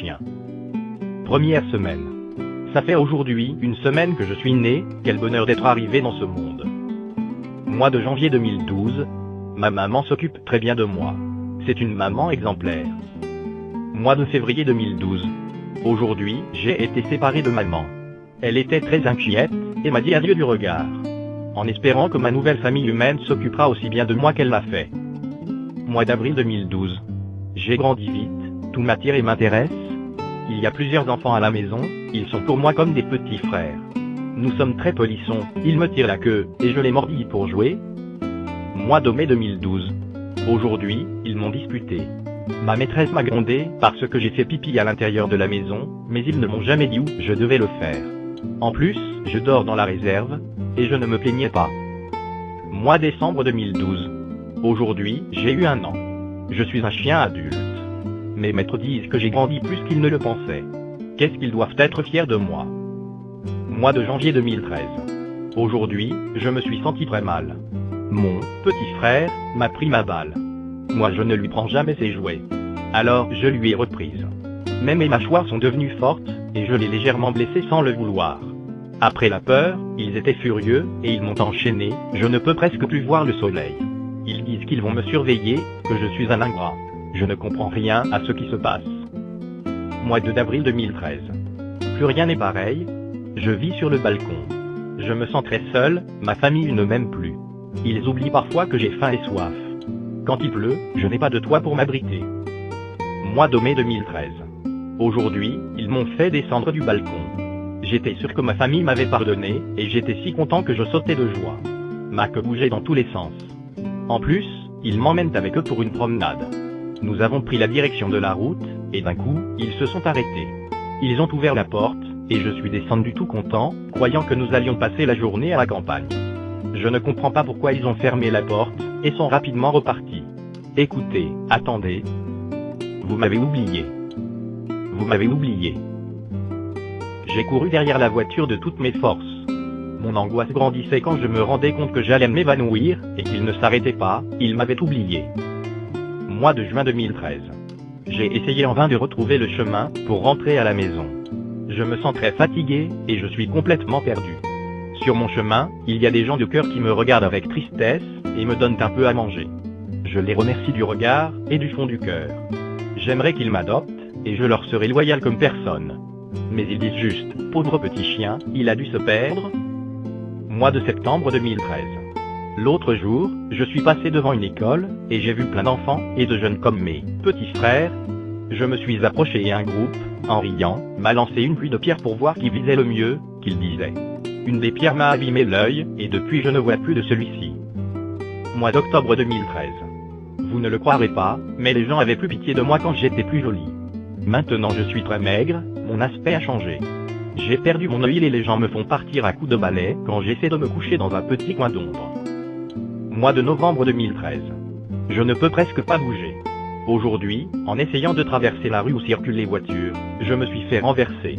chien. Première semaine. Ça fait aujourd'hui une semaine que je suis né, quel bonheur d'être arrivé dans ce monde. Mois de janvier 2012, ma maman s'occupe très bien de moi. C'est une maman exemplaire. Mois de février 2012. Aujourd'hui, j'ai été séparé de maman. Elle était très inquiète, et m'a dit adieu du regard. En espérant que ma nouvelle famille humaine s'occupera aussi bien de moi qu'elle l'a fait. Mois d'avril 2012. J'ai grandi vite, tout m'attire et m'intéresse. Il y a plusieurs enfants à la maison, ils sont pour moi comme des petits frères. Nous sommes très polissons, ils me tirent la queue, et je les mordis pour jouer. Mois de mai 2012. Aujourd'hui, ils m'ont disputé. Ma maîtresse m'a grondé parce que j'ai fait pipi à l'intérieur de la maison, mais ils ne m'ont jamais dit où je devais le faire. En plus, je dors dans la réserve, et je ne me plaignais pas. Mois décembre 2012. Aujourd'hui, j'ai eu 1 an. Je suis un chien adulte. Mes maîtres disent que j'ai grandi plus qu'ils ne le pensaient. Qu'est-ce qu'ils doivent être fiers de moi. Mois de janvier 2013. Aujourd'hui, je me suis senti très mal. Mon petit frère m'a pris ma balle. Moi je ne lui prends jamais ses jouets. Alors je lui ai reprise. Mais mes mâchoires sont devenues fortes, et je l'ai légèrement blessé sans le vouloir. Après la peur, ils étaient furieux, et ils m'ont enchaîné, je ne peux presque plus voir le soleil. Ils disent qu'ils vont me surveiller, que je suis un ingrat. Je ne comprends rien à ce qui se passe. Mois de d'avril 2013. Plus rien n'est pareil. Je vis sur le balcon. Je me sens très seul, ma famille ne m'aime plus. Ils oublient parfois que j'ai faim et soif. Quand il pleut, je n'ai pas de toit pour m'abriter. Mois de mai 2013. Aujourd'hui, ils m'ont fait descendre du balcon. J'étais sûr que ma famille m'avait pardonné, et j'étais si content que je sautais de joie. Ma queue bougeait dans tous les sens. En plus, ils m'emmènent avec eux pour une promenade. Nous avons pris la direction de la route, et d'un coup, ils se sont arrêtés. Ils ont ouvert la porte, et je suis descendu tout content, croyant que nous allions passer la journée à la campagne. Je ne comprends pas pourquoi ils ont fermé la porte, et sont rapidement repartis. Écoutez, attendez. Vous m'avez oublié. Vous m'avez oublié. J'ai couru derrière la voiture de toutes mes forces. Mon angoisse grandissait quand je me rendais compte que j'allais m'évanouir, et qu'ils ne s'arrêtaient pas, ils m'avaient oublié. Mois de juin 2013. J'ai essayé en vain de retrouver le chemin, pour rentrer à la maison. Je me sens très fatigué, et je suis complètement perdu. Sur mon chemin, il y a des gens de cœur qui me regardent avec tristesse, et me donnent un peu à manger. Je les remercie du regard, et du fond du cœur. J'aimerais qu'ils m'adoptent, et je leur serai loyal comme personne. Mais ils disent juste, pauvre petit chien, il a dû se perdre. Mois de septembre 2013. L'autre jour, je suis passé devant une école, et j'ai vu plein d'enfants, et de jeunes comme mes petits frères. Je me suis approché et un groupe, en riant, m'a lancé une pluie de pierres pour voir qui visait le mieux, qu'ils disaient. Une des pierres m'a abîmé l'œil, et depuis je ne vois plus de celui-ci. Mois d'octobre 2013. Vous ne le croirez pas, mais les gens avaient plus pitié de moi quand j'étais plus joli. Maintenant je suis très maigre, mon aspect a changé. J'ai perdu mon œil et les gens me font partir à coups de balai quand j'essaie de me coucher dans un petit coin d'ombre. Mois de novembre 2013. Je ne peux presque pas bouger. Aujourd'hui, en essayant de traverser la rue où circulent les voitures, je me suis fait renverser.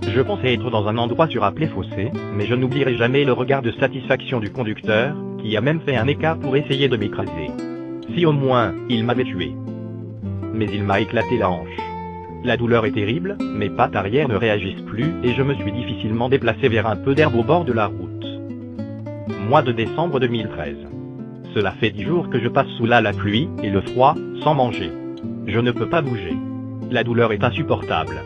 Je pensais être dans un endroit sur appelé fossé, mais je n'oublierai jamais le regard de satisfaction du conducteur, qui a même fait un écart pour essayer de m'écraser. Si au moins, il m'avait tué. Mais il m'a éclaté la hanche. La douleur est terrible, mes pattes arrière ne réagissent plus, et je me suis difficilement déplacé vers un peu d'herbe au bord de la route. Mois de décembre 2013. Cela fait 10 jours que je passe sous la pluie, et le froid, sans manger. Je ne peux pas bouger. La douleur est insupportable.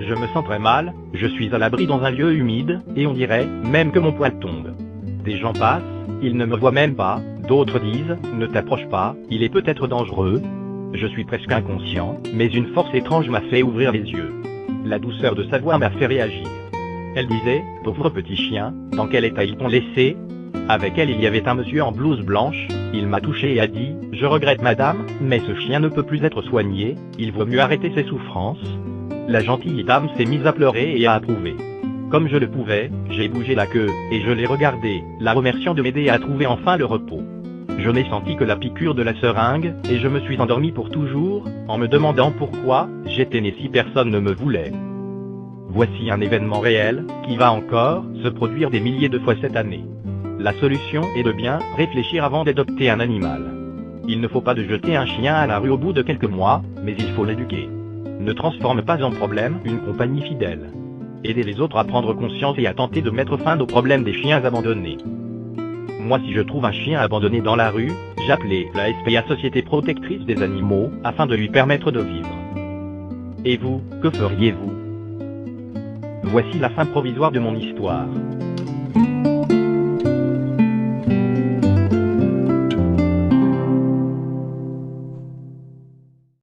Je me sens très mal, je suis à l'abri dans un lieu humide, et on dirait, même que mon poil tombe. Des gens passent, ils ne me voient même pas, d'autres disent, ne t'approche pas, il est peut-être dangereux. Je suis presque inconscient, mais une force étrange m'a fait ouvrir les yeux. La douceur de sa voix m'a fait réagir. Elle disait, pauvre petit chien, dans quel état ils t'ont laissé? Avec elle il y avait un monsieur en blouse blanche, il m'a touché et a dit, je regrette madame, mais ce chien ne peut plus être soigné, il vaut mieux arrêter ses souffrances. La gentille dame s'est mise à pleurer et a approuvé. Comme je le pouvais, j'ai bougé la queue, et je l'ai regardé, la remerciant de m'aider à trouver enfin le repos. Je n'ai senti que la piqûre de la seringue, et je me suis endormi pour toujours, en me demandant pourquoi j'étais né si personne ne me voulait. Voici un événement réel, qui va encore se produire des milliers de fois cette année. La solution est de bien réfléchir avant d'adopter un animal. Il ne faut pas de jeter un chien à la rue au bout de quelques mois, mais il faut l'éduquer. ne transforme pas en problème une compagnie fidèle. Aidez les autres à prendre conscience et à tenter de mettre fin aux problèmes des chiens abandonnés. Moi, si je trouve un chien abandonné dans la rue, j'appelais la SPA Société Protectrice des Animaux, afin de lui permettre de vivre. Et vous, que feriez-vous? Voici la fin provisoire de mon histoire.